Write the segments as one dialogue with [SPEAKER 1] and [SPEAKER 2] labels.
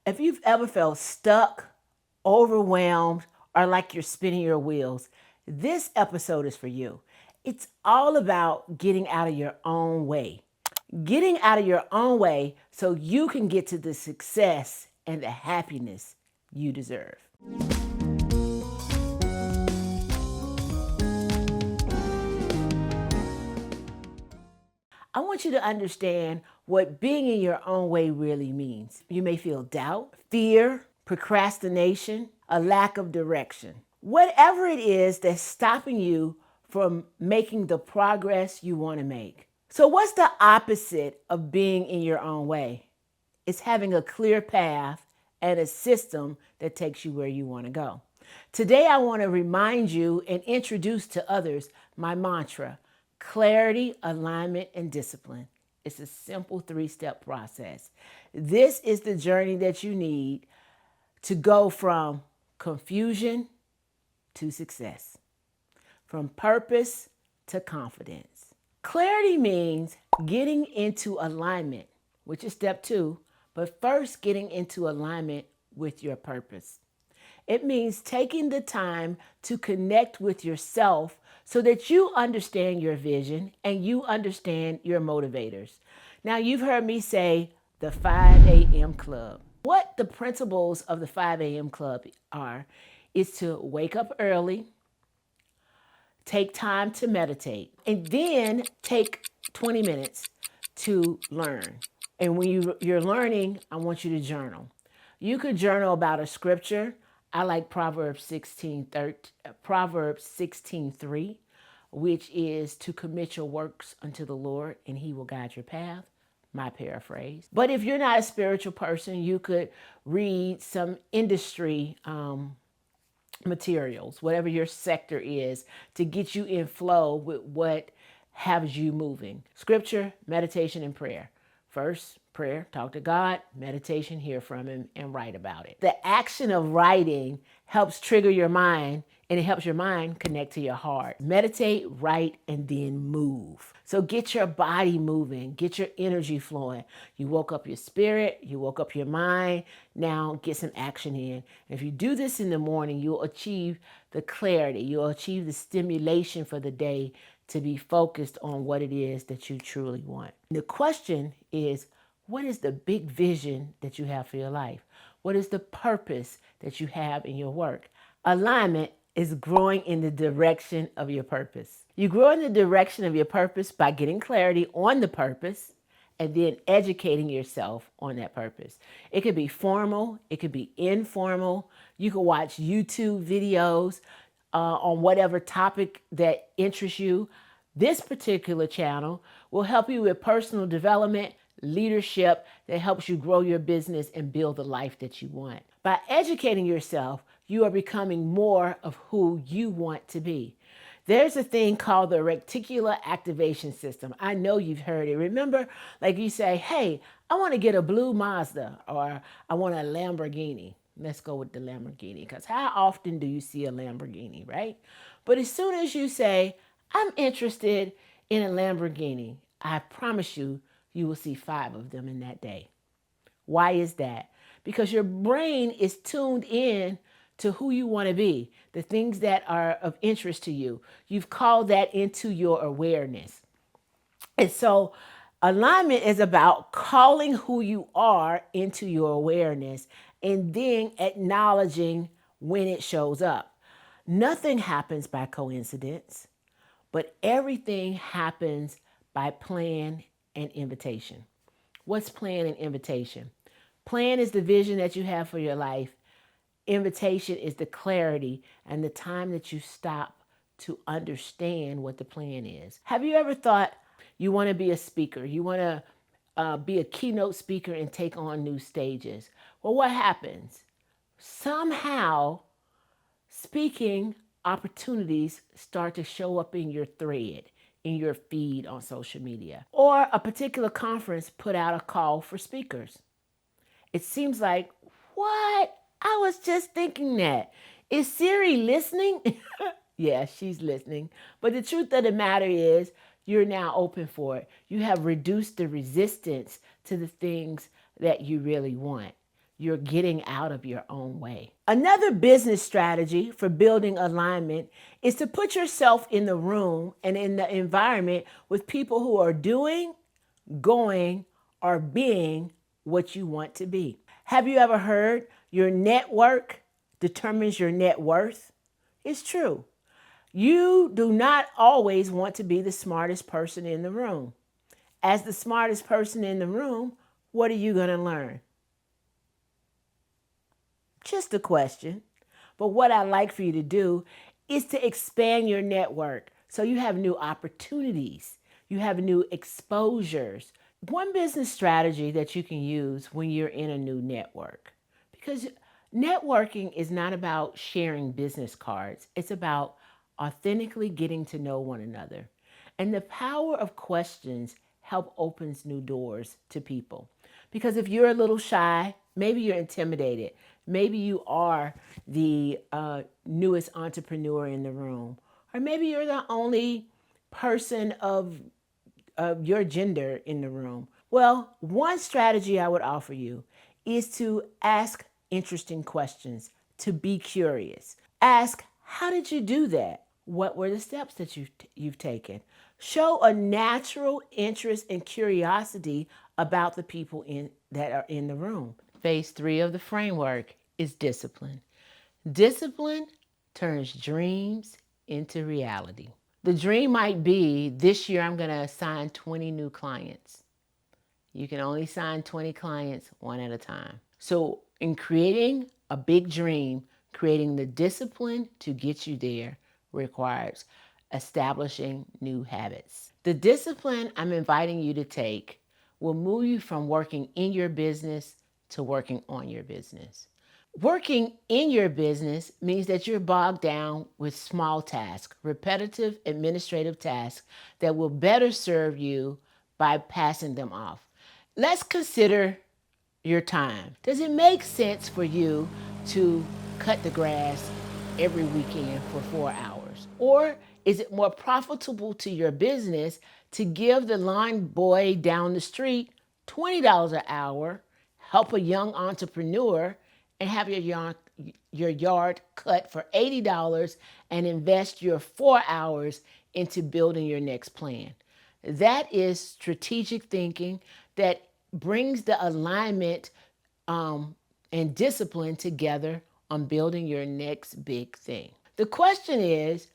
[SPEAKER 1] If you've ever felt stuck, overwhelmed, or like you're spinning your wheels, this episode is for you. It's all about getting out of your own way. Getting out of your own way so you can get to the success and the happiness you deserve. I want you to understand what being in your own way really means. You may feel doubt, fear, procrastination, a lack of direction. Whatever it is that's stopping you from making the progress you want to make. So, what's the opposite of being in your own way? It's having a clear path and a system that takes you where you want to go. Today, I want to remind you and introduce to others my mantra: clarity, alignment, and discipline. It's a simple 3-step process. This is the journey that you need to go from confusion to success, from purpose to confidence. Clarity means getting into alignment, which is step 2, but first getting into alignment with your purpose. It means taking the time to connect with yourself so that you understand your vision and you understand your motivators. Now, you've heard me say the 5 a.m. club. What the principles of the 5 a.m. club are is to wake up early, take time to meditate, and then take 20 minutes to learn. And when you're learning, I want you to journal. You could journal about a scripture. I like Proverbs 16:3, which is to commit your works unto the Lord and he will guide your path. My paraphrase. But if you're not a spiritual person, you could read some industry materials, whatever your sector is, to get you in flow with what has you moving. Scripture, meditation, and prayer. First, prayer, talk to God. Meditation, hear from him and write about it. The action of writing helps trigger your mind, and it helps your mind connect to your heart. Meditate, write, and then move. So get your body moving, get your energy flowing. You woke up your spirit, you woke up your mind. Now get some action in. If you do this in the morning, you'll achieve the clarity, you'll achieve the stimulation for the day to be focused on what it is that you truly want. The question is, what is the big vision that you have for your life? What is the purpose that you have in your work? Alignment is growing in the direction of your purpose. You grow in the direction of your purpose by getting clarity on the purpose and then educating yourself on that purpose. It could be formal, it could be informal. You can watch YouTube videos on whatever topic that interests you. This particular channel will help you with personal development, leadership that helps you grow your business and build the life that you want. By educating yourself, you are becoming more of who you want to be. There's a thing called the reticular activation system. I know you've heard it. Remember, like you say, hey, I want to get a blue Mazda or I want a Lamborghini. Let's go with the Lamborghini, because how often do you see a Lamborghini, right? But as soon as you say, I'm interested in a Lamborghini, I promise you, you will see 5 of them in that day. Why is that? Because your brain is tuned in to who you want to be, the things that are of interest to you. You've called that into your awareness. And so alignment is about calling who you are into your awareness and then acknowledging when it shows up. Nothing happens by coincidence, but everything happens by plan and invitation. What's plan and invitation? Plan is the vision that you have for your life. Invitation is the clarity and the time that you stop to understand what the plan is. Have you ever thought you want to be a speaker? You want to be a keynote speaker and take on new stages. Well, what happens? Somehow, speaking opportunities start to show up in your thread, in your feed on social media. Or a particular conference put out a call for speakers. It seems like, what? I was just thinking that. Is Siri listening? Yeah, she's listening. But the truth of the matter is, you're now open for it. You have reduced the resistance to the things that you really want. you're getting out of your own way. Another business strategy for building alignment is to put yourself in the room and in the environment with people who are doing, going, or being what you want to be. Have you ever heard your network determines your net worth? It's true. You do not always want to be the smartest person in the room. As the smartest person in the room, what are you going to learn? Just a question. But what I'd like for you to do is to expand your network so you have new opportunities, you have new exposures. One business strategy that you can use when you're in a new network, because networking is not about sharing business cards, it's about authentically getting to know one another. And the power of questions help opens new doors to people. Because if you're a little shy, maybe you're intimidated, maybe you are the newest entrepreneur in the room, or maybe you're the only person of your gender in the room. Well, one strategy I would offer you is to ask interesting questions, to be curious. Ask, how did you do that? What were the steps that you've taken? Show a natural interest and curiosity about the people that are in the room. Phase 3 of the framework is discipline. Discipline turns dreams into reality. The dream might be, this year I'm going to assign 20 new clients. You can only sign 20 clients one at a time. So in creating a big dream, creating the discipline to get you there requires establishing new habits. The discipline I'm inviting you to take will move you from working in your business to working on your business. Working in your business means that you're bogged down with small tasks, repetitive administrative tasks that will better serve you by passing them off. Let's consider your time. Does it make sense for you to cut the grass every weekend for 4 hours? Or is it more profitable to your business to give the lawn boy down the street $20 an hour, help a young entrepreneur, and have your yard cut for $80 and invest your 4 hours into building your next plan? That is strategic thinking that brings the alignment and discipline together on building your next big thing. The question is,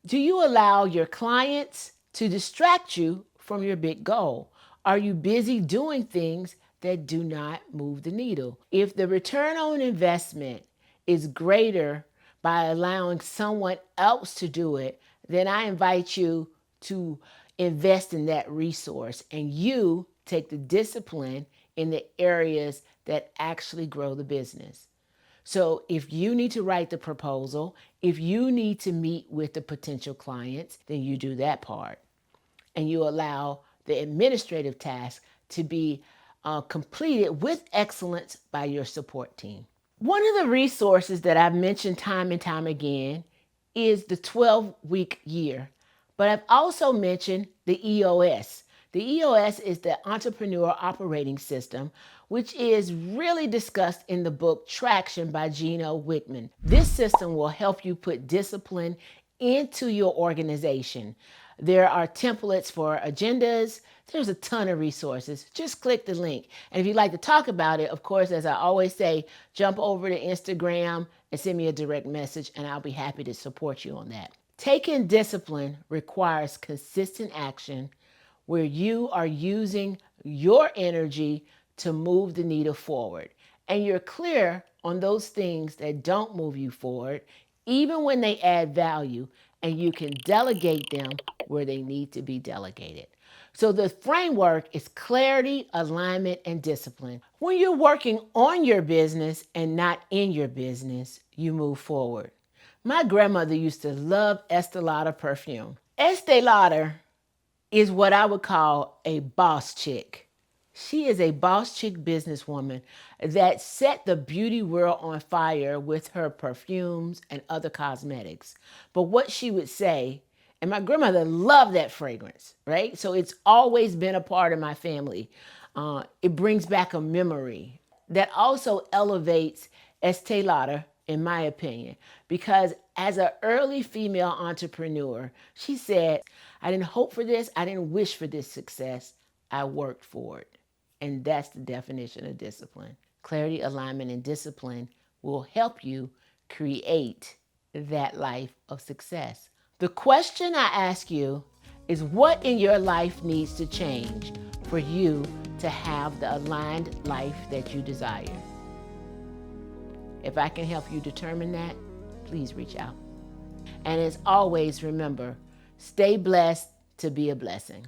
[SPEAKER 1] do you allow your clients to distract you from your big goal? Are you busy doing things that do not move the needle? If the return on investment is greater by allowing someone else to do it, then I invite you to invest in that resource and you take the discipline in the areas that actually grow the business. So if you need to write the proposal, if you need to meet with the potential clients, then you do that part. And you allow the administrative task to be completed with excellence by your support team. One of the resources that I've mentioned time and time again is the 12-week year. But I've also mentioned the EOS. The EOS is the Entrepreneur Operating System, which is really discussed in the book Traction by Gino Wickman. This system will help you put discipline into your organization. There are templates for agendas. There's a ton of resources. Just click the link. And if you'd like to talk about it, of course, as I always say, jump over to Instagram and send me a direct message, and I'll be happy to support you on that. Taking discipline requires consistent action where you are using your energy to move the needle forward. And you're clear on those things that don't move you forward, even when they add value, and you can delegate them where they need to be delegated. So the framework is clarity, alignment, and discipline. When you're working on your business and not in your business, you move forward. My grandmother used to love Estee Lauder perfume. Estee Lauder is what I would call a boss chick. She is a boss chick businesswoman that set the beauty world on fire with her perfumes and other cosmetics. But what she would say, and my grandmother loved that fragrance, right? So it's always been a part of my family. It brings back a memory. that also elevates Estee Lauder, in my opinion, because as an early female entrepreneur, she said, I didn't hope for this, I didn't wish for this success, I worked for it. And that's the definition of discipline. Clarity, alignment, and discipline will help you create that life of success. The question I ask you is, what in your life needs to change for you to have the aligned life that you desire? If I can help you determine that, please reach out. And as always, remember, stay blessed to be a blessing.